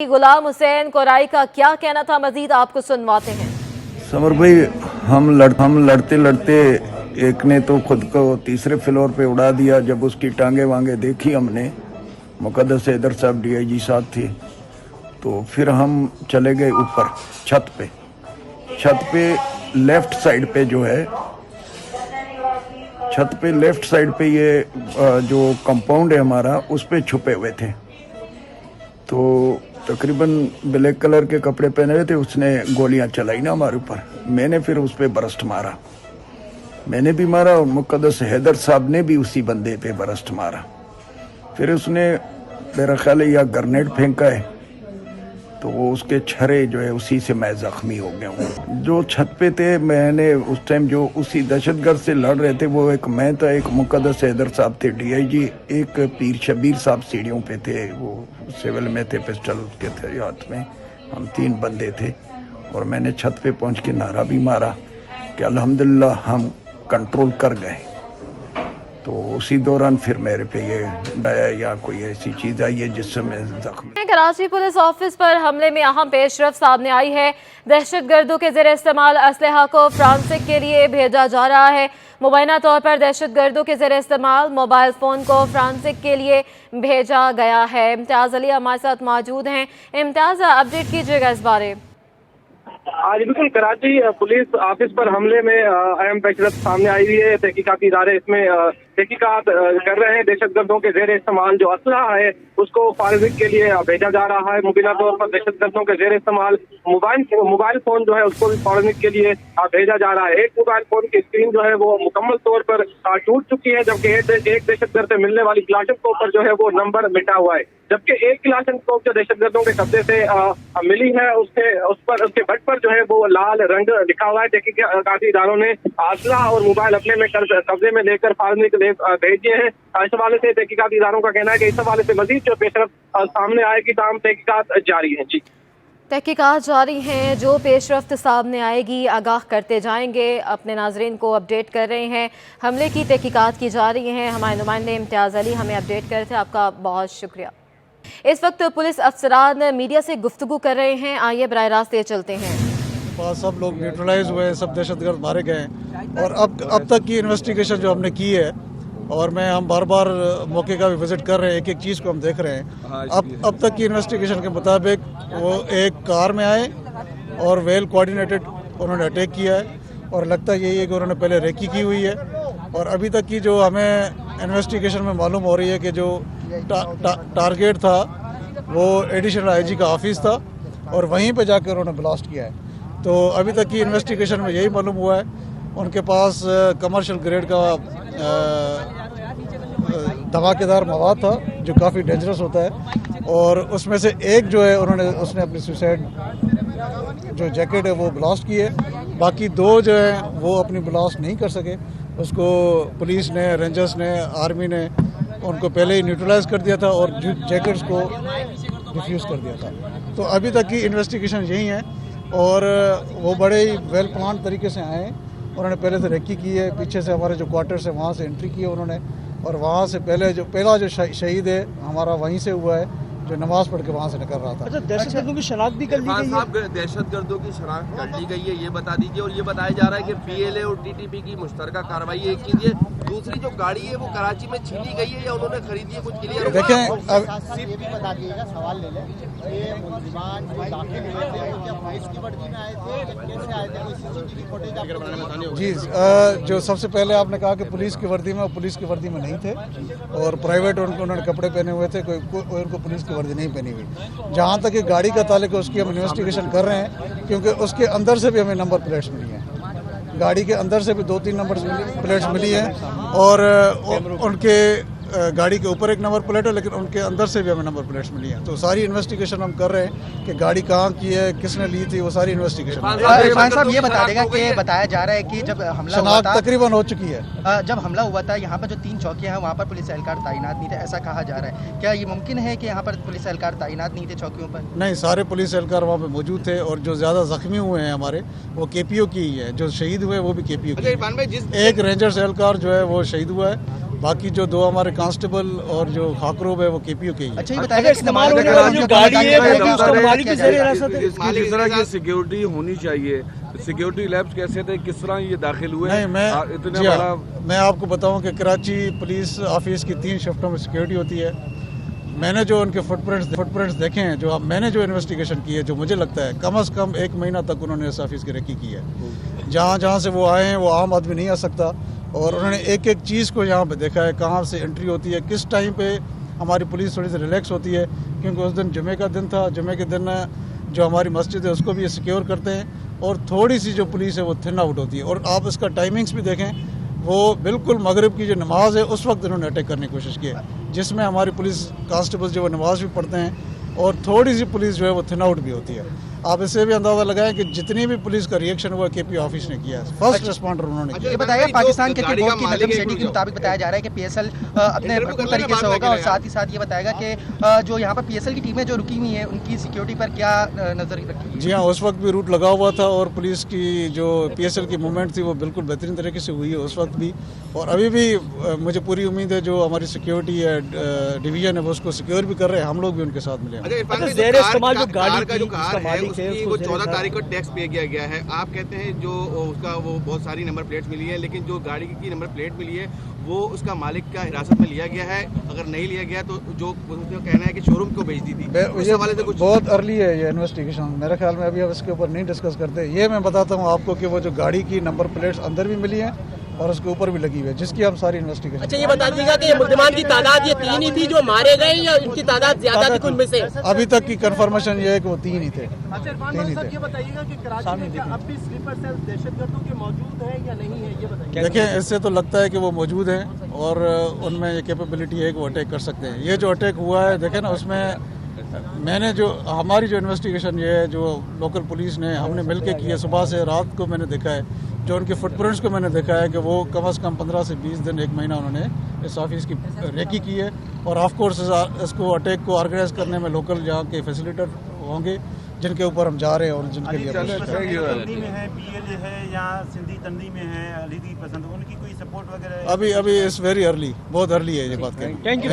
Ghulam Hussain Core i का क्या कहना था, मजीद आपको सुनवाते हैं। समर भाई, हम लड़ते लड़ते एक ने तो खुद को तीसरे फ्लोर पे उड़ा दिया। जब उसकी टांगे वांगे देखी हमने, मुकद्दस हैदर साहब डीआईजी साहब थे, तो फिर हम चले गए ऊपर छत पे लेफ्ट साइड पे जो है, छत पे लेफ्ट साइड पे ये जो कंपाउंड है हमारा, उस पे छुपे हुए थे। तो तकरीबन ब्लैक कलर के कपड़े पहने हुए थे। उसने गोलियां चलाई ना हमारे ऊपर। मैंने फिर उस पे बरस्ट मारा, मैंने भी मारा और मुकद्दस हैदर साहब ने भी उसी बंदे पे बरस्ट मारा। फिर उसने मेरा ख्याल है या ग्रेनेड फेंका है, तो वो उसके छरे जो है उसी से मैं जख्मी हो गया हूँ। जो छत पे थे, मैंने उस टाइम जो उसी दहशतगर्द से लड़ रहे थे, वो एक मैं था, एक मुकद्दस हैदर साहब थे डीआईजी, एक पीर शबीर साहब सीढ़ियों पे थे, वो सिविल में थे, पिस्टल उसके थे हाथ में। हम 3 बंदे थे और मैंने छत पे पहुंच के नारा भी मारा कि अल्हम्दुलिल्लाह हम कंट्रोल कर गए। तो उसी दौरान फिर मेरे पे ये डाया या कोई ऐसी चीज़ आई है जिससे मैं जख्मी। कराची पुलिस ऑफिस पर हमले में अहम पेशरफ सामने आई है। दहशतगर्दों के ज़ेरे इस्तेमाल असलहा को फ्रांसिक के लिए भेजा जा रहा है। मुबैना तौर पर दहशतगर्दों के ज़ेरे इस्तेमाल मोबाइल फ़ोन को फ्रांसिक के लिए भेजा गया है। इम्तियाज़ अली हमारे साथ मौजूद हैं। इम्तियाज़, अपडेट कीजिएगा इस बारे। आज बिल्कुल कराची पुलिस ऑफिस पर हमले में अहम पेशरफ सामने आई हुई है। तहकीकाती इदारे इसमें तहकीकात कर रहे हैं। दहशतगर्दों के जेर इस्तेमाल जो असलहा है उसको फॉरेंसिक के लिए भेजा जा रहा है। मुबीना तौर पर दहशतगर्दों के जेर इस्तेमाल मोबाइल फोन जो है उसको भी फॉरेंसिक के लिए भेजा जा रहा है। एक मोबाइल फोन की स्क्रीन जो है वो मुकम्मल तौर पर टूट चुकी है, जबकि एक दहशतगर्द से मिलने वाली क्लाशनकोव पर जो है वो नंबर मिटा हुआ है। जबकि एक क्लाशनकोव जो दहशतगर्दों के कब्जे से मिली है, उसके बट पर जो है वो लाल रंग लिखा हुआ है। तहकीकाती इदारों ने असलहा और मोबाइल अपने में कब्जे में लेकर फॉरेंसिक भेजे हैं। इस हवाले से तहकीकाती इदारों का कहना है कि इस हवाले से मजीद जो पेशरफ सामने आएगी, तमाम तहकीकात जारी है। जी, तहकीकात जारी हैं, जो पेशरफ्त सामने आएगी आगाह करते जाएंगे। अपने नाजरीन को अपडेट कर रहे हैं। हमले की तहकीकात की जा रही हैं। हमारे नुमाइंदे इम्तियाज़ अली हमें अपडेट कर रहे थे, आपका बहुत शुक्रिया। इस वक्त पुलिस अफसरान मीडिया से गुफ्तगू कर रहे हैं। आइए बराह रास्त ये चलते हैं। सब लोग न्यूट्रलाइज हुए, सब दहशतगर्द मारे गए और अब तक की इन्वेस्टिगेशन जो हमने की है, और हम बार बार मौके का भी विजिट कर रहे हैं, एक एक चीज़ को हम देख रहे हैं। अब तक की इन्वेस्टिगेशन के मुताबिक वो एक कार में आए और वेल कोऑर्डिनेटेड उन्होंने अटैक किया है, और लगता यही है कि उन्होंने पहले रेकी की हुई है। और अभी तक की जो हमें इन्वेस्टिगेशन में मालूम हो रही है कि जो टारगेट था वो एडिशनल आईजी का ऑफिस था और वहीं पे जाकर उन्होंने ब्लास्ट किया है। तो अभी तक की इन्वेस्टिगेशन में यही मालूम हुआ है। उनके पास कमर्शियल ग्रेड का धमाकेदार मवाद था जो काफ़ी डेंजरस होता है, और उसमें से एक जो है उसने अपनी सुसाइड जो जैकेट है वो ब्लास्ट की है। बाकी 2 जो है वो अपनी ब्लास्ट नहीं कर सके। उसको पुलिस ने, रेंजर्स ने, आर्मी ने उनको पहले ही न्यूट्रलाइज कर दिया था और जैकेट्स को डिफ्यूज़ कर दिया था। तो अभी तक की इन्वेस्टिगेशन यही है, और वो बड़े ही वेल प्लान तरीके से आए। उन्होंने पहले से रेकी की है, पीछे से हमारे जो क्वार्टर्स है वहाँ से एंट्री की है उन्होंने, और वहाँ से पहला जो शहीद है हमारा वहीं से हुआ है, जो नमाज पढ़ के वहाँ से निकल रहा था। अच्छा, दहशतगर्दों की शनाख्त भी कर ली गई है? दहशतगर्दों की शनाख्त कर ली गई है, ये बता दीजिए। और ये बताया जा रहा है कि पीएलए और टीटीपी की मुश्तरका कार्रवाई एक कीजिए। दूसरी जो गाड़ी है वो कराची में छीनी गई है या उन्होंने खरीदी है, कुछ क्लियर देखें। बता दीजिएगा, सवाल ले लें। ये मुल्जिमान जो दाखिल हुए थे क्या पुलिस की वर्दी में आए थे, कैसे आए थे? कोई सीसीटीवी फुटेज आपको? जी, जो सबसे पहले आपने कहा कि पुलिस की वर्दी में, पुलिस की वर्दी में नहीं थे, और प्राइवेट उन्होंने कपड़े पहने हुए थे, कोई उनको पुलिस की वर्दी नहीं पहनी हुई। जहाँ तक ये गाड़ी का ताल्लुक है उसकी हम इन्वेस्टिगेशन कर रहे हैं, क्योंकि उसके अंदर से भी हमें नंबर प्लेट्स मिली हैं। गाड़ी के अंदर से भी 2-3 नंबर प्लेट्स मिली हैं, और उनके गाड़ी के ऊपर एक नंबर प्लेट है, लेकिन उनके अंदर से भी हमें नंबर प्लेट्स मिली हैं। तो सारी इन्वेस्टिगेशन हम कर रहे हैं कि गाड़ी कहाँ की है, किसने ली थी, वो सारी इन्वेस्टिगेशन। इरफान साहब ये बता देगा कि बताया जा रहा है कि जब हमला हुआ था, तकरीबन हो चुकी है। जब हमला हुआ था यहाँ पर जो 3 चौकियाँ हैं वहाँ पर पुलिस एहलकार तैनात नहीं थे, ऐसा कहा जा रहा है। क्या ये मुमकिन है कि यहाँ पर पुलिस एहलकार तैनात नहीं थे चौकियों पर? नहीं, सारे पुलिस एहलकार वहाँ पे मौजूद थे, और जो ज़्यादा जख्मी हुए हैं हमारे वो केपीओ की ही है। जो शहीद हुए वो भी केपीओ की। एक रेंजर्स एहलकार जो है वो शहीद हुआ है, बाकी जो दो हमारे कांस्टेबल और जो खाकरोब है वो KPO के ही है। अच्छा ये बताइए इस्तेमाल होने वाली जो गाड़ी है वो उसका मालिक भी ज़ेर हिरासत है। इसकी जिस तरह की सिक्योरिटी होनी चाहिए, सिक्योरिटी लैब्स कैसे थे, किस तरह ये दाखिल हुए? नहीं मैं इतने जी हाँ, बड़ा मैं आपको बताऊं कि कराची पुलिस ऑफिस की 3 शिफ्टों में सिक्योरिटी होती है। मैंने जो उनके फुटप्रिंट्स देखे हैं, जो मैंने जो इन्वेस्टिगेशन की है, जो मुझे लगता है कम से कम 1 महीना तक उन्होंने इस ऑफिस की रेकी की है। जहाँ से वो आए हैं वो आम आदमी नहीं आ सकता, और उन्होंने एक एक चीज़ को यहाँ पे देखा है, कहाँ से एंट्री होती है, किस टाइम पे हमारी पुलिस थोड़ी सी रिलैक्स होती है, क्योंकि उस दिन जुमे का दिन था। जुमे के दिन जो हमारी मस्जिद है उसको भी ये सिक्योर करते हैं, और थोड़ी सी जो पुलिस है वो थिन आउट होती है। और आप इसका टाइमिंग्स भी देखें, वो बिल्कुल मगरिब की जो नमाज है उस वक्त इन्होंने अटैक करने की कोशिश की है, जिसमें हमारी पुलिस कांस्टेबल्स जो वो नमाज भी पढ़ते हैं, और थोड़ी सी पुलिस जो है वो थिन आउट भी होती है। आप इससे भी अंदाजा लगाएं कि जितनी भी पुलिस का रिएक्शन हुआ KPO ऑफिस ने किया है, फर्स्ट रिस्पॉन्डर उन्होंने किया। ये बताइए पाकिस्तान क्रिकेट बोर्ड की नजम सेठी के मुताबिक बताया जा रहा है कि PSL अपने भरपूर तरीके से होगा, और साथ ही साथ ये बताएगा कि जो यहाँ पर PSL की टीमें जो रुकी हुई हैं उनकी सिक्योरिटी पर क्या नजर रखी? जी हाँ, उस वक्त भी रूट लगा हुआ था, और पुलिस की जो PSL की मूवमेंट थी वो बिल्कुल बेहतरीन तरीके से हुई है उस वक्त भी, और अभी भी मुझे पूरी उम्मीद है जो हमारी सिक्योरिटी है डिवीजन है वो उसको सिक्योर भी कर रहे हैं, हम लोग भी उनके साथ मिले हैं। वो 14 तारीख को टैक्स पे किया गया है, आप कहते हैं जो उसका वो बहुत सारी नंबर प्लेट्स मिली है, लेकिन जो गाड़ी की नंबर प्लेट मिली है वो उसका मालिक का हिरासत में लिया गया है, अगर नहीं लिया गया तो जो कहना है कि शोरूम को भेज दी थी, उस हवाले से कुछ? बहुत अर्ली है ये इन्वेस्टिगेशन, मेरे ख्याल में अभी अब इसके ऊपर नहीं डिस्कस करते। ये मैं बताता हूँ आपको कि वो जो गाड़ी की नंबर प्लेट्स अंदर भी मिली हैं और उसके ऊपर भी लगी हुई है, जिसकी हम सारी इन्वेस्टिगेशन। अच्छा ये बता दीजिएगा कि मुल्जिमान की तादाद ये 3 ही थी जो मारे गए, या इनकी तादाद ज्यादा थी उनमें से? अभी तक की कंफर्मेशन ये है कि वो 3 ही थे। ये बताइएगा कि कराची में अब भी स्लीपर सेल दहशतगर्दों के मौजूद हैं या नहीं है, ये बताइए। देखें, इससे तो लगता है कि वो मौजूद हैं, और उनमें ये कैपेबिलिटी है कि वो अटैक कर सकते हैं। ये जो अटैक हुआ है देखें ना, उसमें मैंने जो हमारी जो इन्वेस्टिगेशन ये है जो लोकल पुलिस ने हमने मिलके की है, सुबह से रात को मैंने देखा है, जो उनके फुटप्रिंट्स को मैंने देखा है कि वो कम से कम 15 से 20 दिन 1 महीना उन्होंने इस ऑफिस की रेकी की है। और ऑफ कोर्स इसको अटैक को ऑर्गेनाइज करने में लोकल यहाँ के फैसिलिटर होंगे जिनके ऊपर हम जा रहे हैं, और जिनके लिए तंदी में है, PLA है, या सिंधी तंदी में है, अलीदी पसंद, उनकी कोई सपोर्ट वगैरह? अभी इट्स वेरी अर्ली, बहुत अर्ली है ये बात करें। Thank you.